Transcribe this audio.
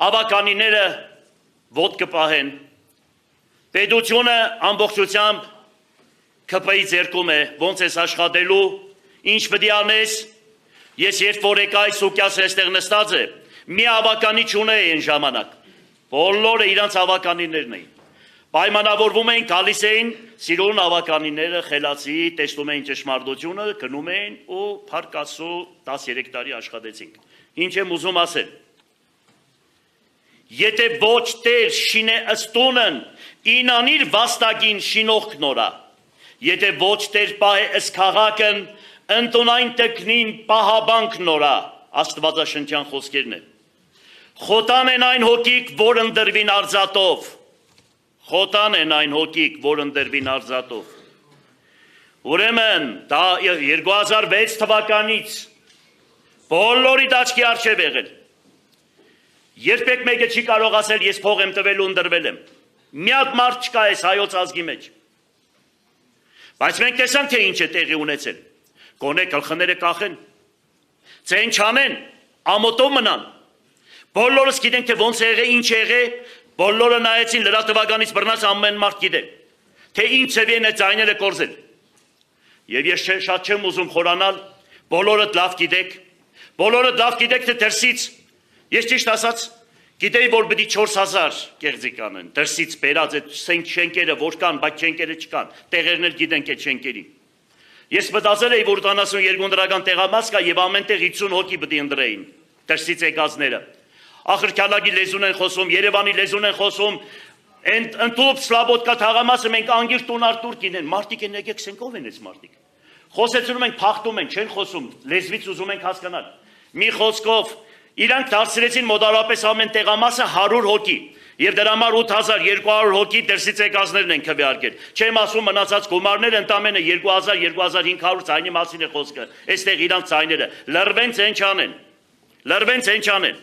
ավականիները ոտք կպահեն, պետությունը ամբողջությամբ ԿՊ-ից երկում է, ոնց ես աշխատելու, ինչ պետք է անես, ես երբ որ եկա այս Սուկյասը այստեղ նստած է, մի ավականի չունեի այն ժամանակ, բոլորը իրանց ավականիներն էին, պայմանավորվում էին, գալիս էին, սիրուն ավականիները, խելացի, տեսնում էին ճշմարտությունը, գնում էին ու փառք Աստծո 13 տարի աշխատեցինք, ինչ եմ ուզում ասել, եթե ոչ Տեր շինե ըստունն, ինանիր վաստակին շինող նորա, եթե ոչ Տեր պահե ըս քաղաքն, ընտունայն տկնին պահաբանք նորա, Աստվածաշնչյան խոսքերն են, խոտան են այն հոգիք, որ ընդրվին արձատով, խոտան են այն հոգիք, որ ընդրվին արձատով, ուրեմն, դա 2006 թվականից, բոլորի դաչքի առջև եղել, երբեք մեկը չի կարող ասել, ես փող եմ տվել ու ընդրվել եմ, մի հատ մարդ չկա այս հայոց ազգի մեջ, բայց մենք տեսանք, թե ինչ է տեղի ունեցել, գոնե գլխները կախեն, ձեն չանեն, ամոթով մնան, բոլորս գիտենք, թե ոնց եղե, ինչ եղե, բոլորը նայեցին լրատվականից բռնած ամեն մարդ գիտե, թե ինչ ծևի են այդ ձայները կորզել, և ես շատ չեմ ուզում խորանալ, բոլորդ լավ գիտեք, թե դրսից, ես ճիշտ ասած, գիտեի, որ պիտի 4000 կեղծիկ անեն, դրսից բերած այդ շենքերը որ կան, բայց շենքերը չկան, տեղերն էլ գիտենք այդ շենքերի։ Ես մտածել էի, որ 82 դրական տեղամաս կա և ամեն տեղ 50 հոգի պիտի ընդրեին, դրսից եկածները։ Ախր Քյալագի լեզուն են խոսում, Երևանի լեզուն են խոսում, ընդուպ Սլաբոդկա թաղամասը մենք անգիր տունարտուր կինեն, մարդիկ են եկեք սենքով են այս մարդիկ։ Խոսեցնում ենք, փախտում ենք, չեն խոսում, լեզվից ուզում ենք հասկանալ։ Մի խոսքով իրանք դարձրեցին մոտարապես ամեն տեղամասը 100 հոգի և դրա համար 8200 հոգի դրսից եկածներն են քվեարկել։ Չեմ ասում մնացած գումարները ընդամենը 2000-2500 ձայնի մասին է խոսքը։ Այստեղ իրանք ձայները լրվեն ցեն չանեն։